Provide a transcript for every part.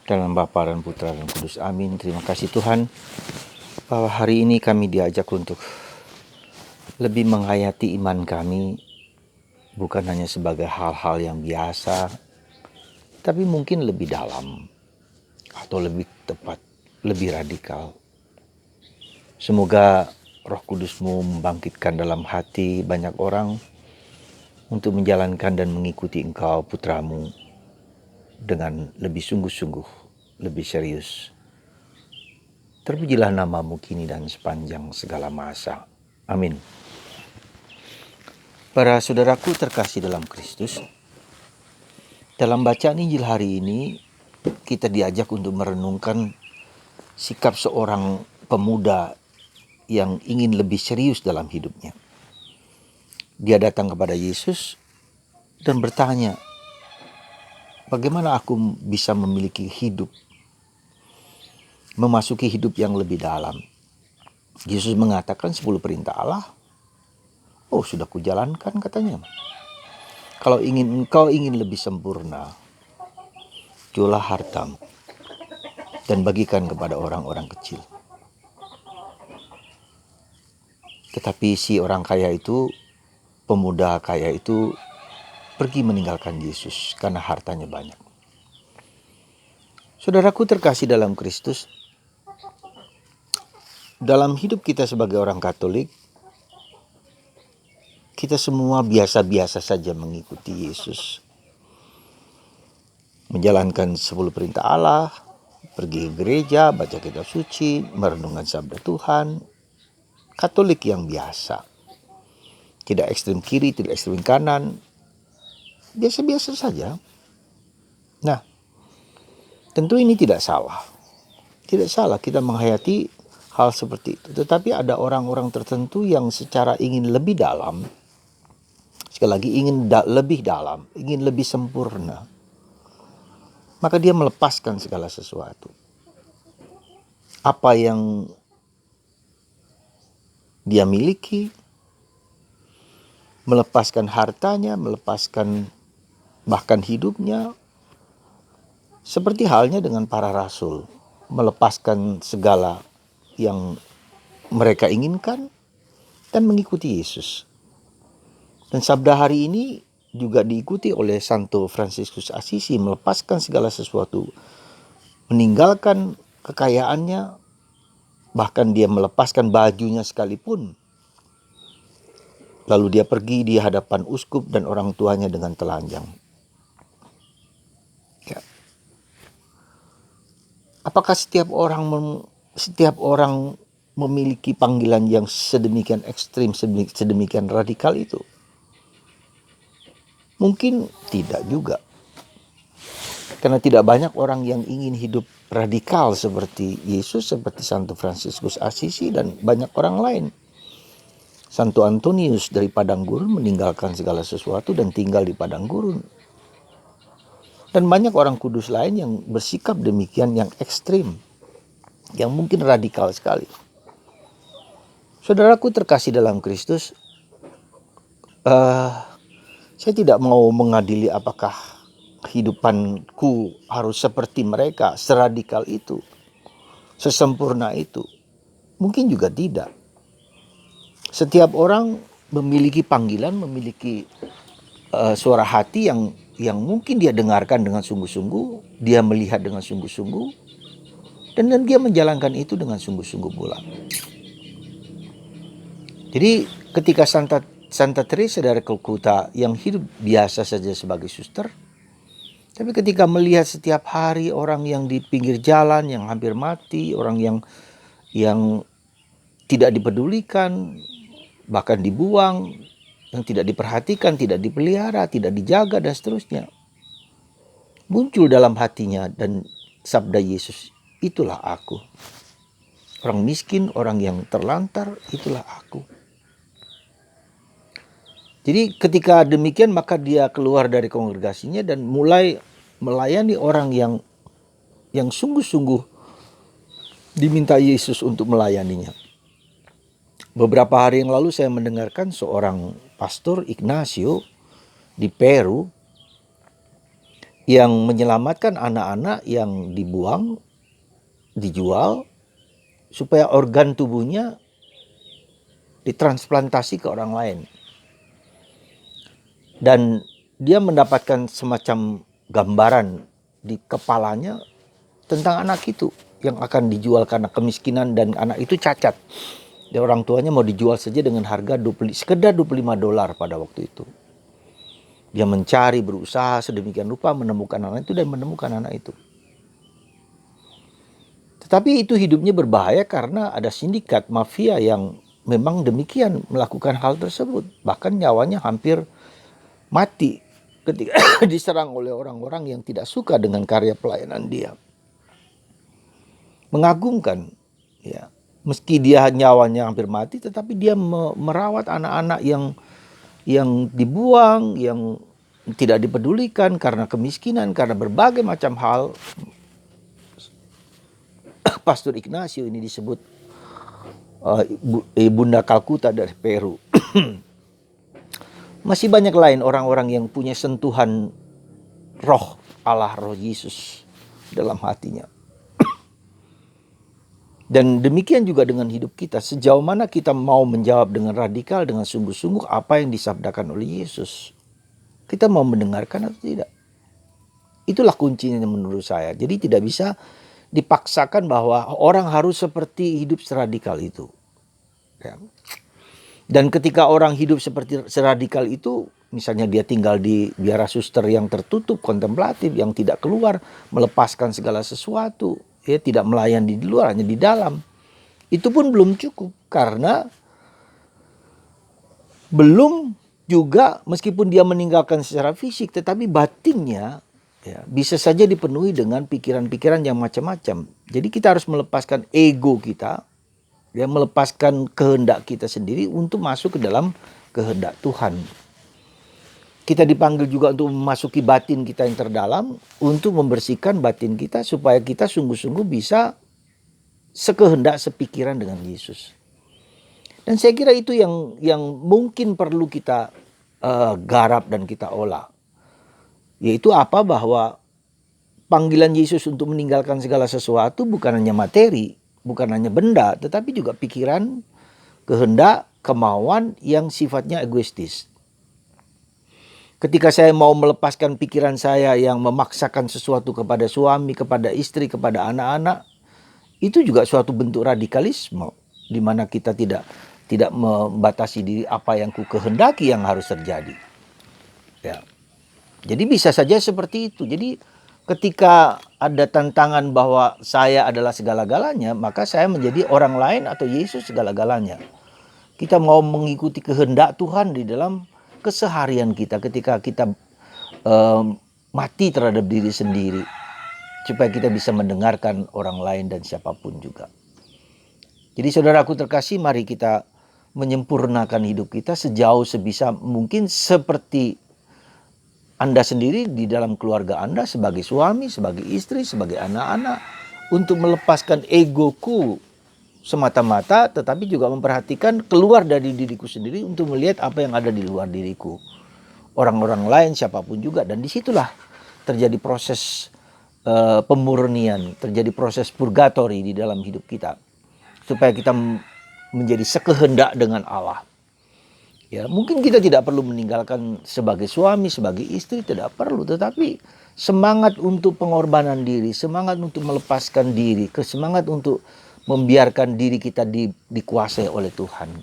Dalam Bapa dan Putra dan Kudus. Amin. Terima kasih Tuhan bahwa hari ini kami diajak untuk lebih menghayati iman kami, bukan hanya sebagai hal-hal yang biasa, tapi mungkin lebih dalam atau lebih tepat, lebih radikal. Semoga Roh Kudus-Mu membangkitkan dalam hati banyak orang untuk menjalankan dan mengikuti Engkau, Putra-Mu, dengan lebih sungguh-sungguh, lebih serius. Terpujilah nama-Mu kini dan sepanjang segala masa. Amin. Para saudaraku terkasih dalam Kristus, dalam bacaan Injil hari ini kita diajak untuk merenungkan sikap seorang pemuda yang ingin lebih serius dalam hidupnya. Dia datang kepada Yesus dan bertanya, bagaimana aku bisa memiliki hidup, memasuki hidup yang lebih dalam? Yesus mengatakan 10 perintah Allah. Oh, sudah kujalankan katanya. Kalau engkau ingin lebih sempurna, jualah hartamu dan bagikan kepada orang-orang kecil. Tetapi si orang kaya itu, pemuda kaya itu pergi meninggalkan Yesus karena hartanya banyak. Saudaraku terkasih dalam Kristus, dalam hidup kita sebagai orang Katolik, kita semua biasa-biasa saja mengikuti Yesus. Menjalankan 10 perintah Allah, pergi ke gereja, baca kitab suci, merenungkan sabda Tuhan. Katolik yang biasa. Tidak ekstrem kiri, tidak ekstrem kanan. Biasa-biasa saja. Nah, tentu ini tidak salah. Tidak salah kita menghayati hal seperti itu. Tetapi ada orang-orang tertentu yang secara ingin lebih dalam, sekali lagi ingin lebih dalam, ingin lebih sempurna, maka dia melepaskan segala sesuatu. Apa yang dia miliki, melepaskan hartanya, melepaskan bahkan hidupnya, seperti halnya dengan para rasul, melepaskan segala yang mereka inginkan dan mengikuti Yesus. Dan sabda hari ini juga diikuti oleh Santo Fransiskus Assisi, melepaskan segala sesuatu, meninggalkan kekayaannya, bahkan dia melepaskan bajunya sekalipun. Lalu dia pergi di hadapan uskup dan orang tuanya dengan telanjang. Ya. Apakah setiap orang memiliki panggilan yang sedemikian ekstrim, sedemikian radikal itu? Mungkin tidak juga. Karena tidak banyak orang yang ingin hidup radikal seperti Yesus, seperti Santo Fransiskus Assisi dan banyak orang lain. Santo Antonius dari padang gurun meninggalkan segala sesuatu dan tinggal di padang gurun. Dan banyak orang kudus lain yang bersikap demikian, yang ekstrim, yang mungkin radikal sekali. Saudaraku terkasih dalam Kristus, saya tidak mau mengadili apakah kehidupanku harus seperti mereka, seradikal itu, sesempurna itu. Mungkin juga tidak. Setiap orang memiliki panggilan, memiliki suara hati yang mungkin dia dengarkan dengan sungguh-sungguh, dia melihat dengan sungguh-sungguh, dan dia menjalankan itu dengan sungguh-sungguh pula. Jadi ketika Santa Teresa dari Calcutta yang hidup biasa saja sebagai suster, tapi ketika melihat setiap hari orang yang di pinggir jalan, yang hampir mati, orang yang tidak dipedulikan, bahkan dibuang, yang tidak diperhatikan, tidak dipelihara, tidak dijaga, dan seterusnya, muncul dalam hatinya dan sabda Yesus, itulah aku. Orang miskin, orang yang terlantar, itulah aku. Jadi ketika demikian maka dia keluar dari kongregasinya dan mulai melayani orang yang sungguh-sungguh diminta Yesus untuk melayaninya. Beberapa hari yang lalu saya mendengarkan seorang pastor Ignacio di Peru yang menyelamatkan anak-anak yang dibuang, dijual, supaya organ tubuhnya ditransplantasi ke orang lain. Dan dia mendapatkan semacam gambaran di kepalanya tentang anak itu yang akan dijual karena kemiskinan, dan anak itu cacat. Dan orang tuanya mau dijual saja dengan harga sekedar $25 pada waktu itu. Dia mencari, berusaha sedemikian rupa menemukan anak itu dan menemukan anak itu. Tetapi itu hidupnya berbahaya karena ada sindikat mafia yang memang demikian melakukan hal tersebut. Bahkan nyawanya hampir mati ketika diserang oleh orang-orang yang tidak suka dengan karya pelayanan dia. Mengagumkan, ya. Meski dia nyawanya hampir mati, tetapi dia merawat anak-anak yang dibuang, yang tidak dipedulikan karena kemiskinan, karena berbagai macam hal. Pastor Ignacio ini disebut Bunda Kalkuta dari Peru. Masih banyak lain orang-orang yang punya sentuhan roh Allah, roh Yesus dalam hatinya. Dan demikian juga dengan hidup kita. Sejauh mana kita mau menjawab dengan radikal, dengan sungguh-sungguh apa yang disabdakan oleh Yesus. Kita mau mendengarkan atau tidak. Itulah kuncinya menurut saya. Jadi tidak bisa dipaksakan bahwa orang harus seperti hidup seradikal itu. Ya. Dan ketika orang hidup seperti seradikal itu, misalnya dia tinggal di biara suster yang tertutup, kontemplatif, yang tidak keluar, melepaskan segala sesuatu, ya, tidak melayani di luar, hanya di dalam. Itu pun belum cukup, karena belum juga, meskipun dia meninggalkan secara fisik, tetapi batinnya ya, bisa saja dipenuhi dengan pikiran-pikiran yang macam-macam. Jadi kita harus melepaskan ego kita, ya, melepaskan kehendak kita sendiri untuk masuk ke dalam kehendak Tuhan. Kita dipanggil juga untuk memasuki batin kita yang terdalam, untuk membersihkan batin kita supaya kita sungguh-sungguh bisa sekehendak, sepikiran dengan Yesus. Dan saya kira itu yang mungkin perlu kita garap dan kita olah. Yaitu apa? Bahwa panggilan Yesus untuk meninggalkan segala sesuatu bukan hanya materi, bukan hanya benda, tetapi juga pikiran, kehendak, kemauan yang sifatnya egoistis. Ketika saya mau melepaskan pikiran saya yang memaksakan sesuatu kepada suami, kepada istri, kepada anak-anak, itu juga suatu bentuk radikalisme, di mana kita tidak membatasi diri apa yang ku kehendaki yang harus terjadi. Ya. Jadi bisa saja seperti itu. Jadi ketika ada tantangan bahwa saya adalah segala-galanya, maka saya menjadi orang lain atau Yesus segala-galanya. Kita mau mengikuti kehendak Tuhan di dalam keseharian kita ketika kita mati terhadap diri sendiri, supaya kita bisa mendengarkan orang lain dan siapapun juga. Jadi saudaraku terkasih, mari kita menyempurnakan hidup kita sejauh sebisa mungkin seperti Anda sendiri di dalam keluarga Anda, sebagai suami, sebagai istri, sebagai anak-anak, untuk melepaskan egoku semata-mata, tetapi juga memperhatikan keluar dari diriku sendiri untuk melihat apa yang ada di luar diriku. Orang-orang lain, siapapun juga. Dan disitulah terjadi proses pemurnian, terjadi proses purgatori di dalam hidup kita. Supaya kita menjadi sekehendak dengan Allah. Ya, mungkin kita tidak perlu meninggalkan sebagai suami, sebagai istri, tidak perlu. Tetapi semangat untuk pengorbanan diri, semangat untuk melepaskan diri, semangat untuk membiarkan diri kita dikuasai oleh Tuhan.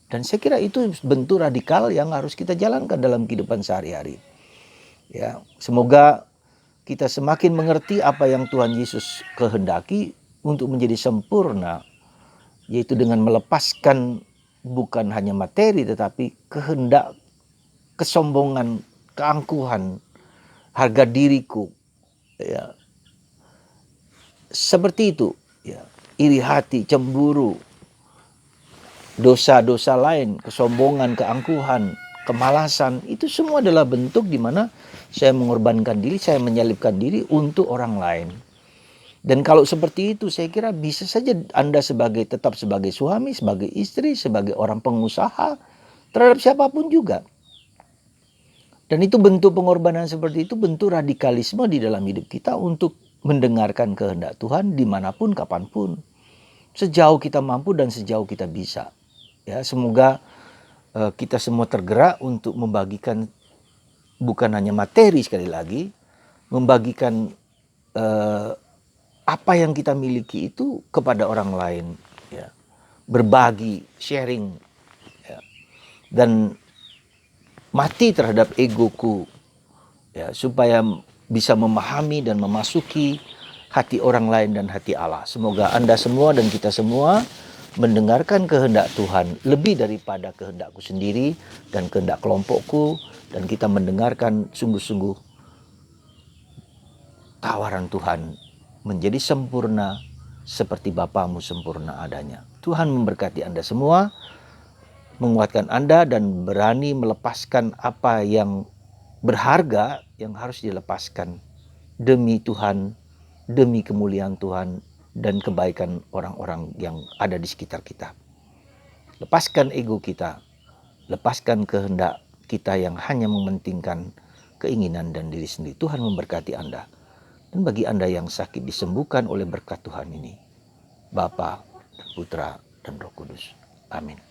Dan saya kira itu bentuk radikal yang harus kita jalankan dalam kehidupan sehari-hari. Ya, semoga kita semakin mengerti apa yang Tuhan Yesus kehendaki untuk menjadi sempurna, yaitu dengan melepaskan bukan hanya materi tetapi kehendak, kesombongan, keangkuhan, harga diriku, ya. Seperti itu, ya. Iri hati, cemburu, dosa-dosa lain, kesombongan, keangkuhan, kemalasan, itu semua adalah bentuk di mana saya mengorbankan diri, saya menyalibkan diri untuk orang lain. Dan kalau seperti itu, saya kira bisa saja Anda tetap sebagai suami, sebagai istri, sebagai orang pengusaha, terhadap siapapun juga. Dan itu bentuk pengorbanan seperti itu, bentuk radikalisme di dalam hidup kita untuk mendengarkan kehendak Tuhan dimanapun, kapanpun. Sejauh kita mampu dan sejauh kita bisa. Ya, semoga kita semua tergerak untuk membagikan bukan hanya materi, sekali lagi, membagikan apa yang kita miliki itu kepada orang lain, ya. Berbagi, sharing, ya. Dan mati terhadap egoku, ya, supaya bisa memahami dan memasuki hati orang lain dan hati Allah. Semoga Anda semua dan kita semua mendengarkan kehendak Tuhan lebih daripada kehendakku sendiri dan kehendak kelompokku, dan kita mendengarkan sungguh-sungguh tawaran Tuhan menjadi sempurna seperti Bapamu sempurna adanya. Tuhan memberkati Anda semua, menguatkan Anda dan berani melepaskan apa yang berharga yang harus dilepaskan demi Tuhan, demi kemuliaan Tuhan dan kebaikan orang-orang yang ada di sekitar kita. Lepaskan ego kita, lepaskan kehendak kita yang hanya mementingkan keinginan dan diri sendiri. Tuhan memberkati Anda. Dan bagi Anda yang sakit disembuhkan oleh berkat Tuhan ini, Bapa, Putra, dan Roh Kudus. Amin.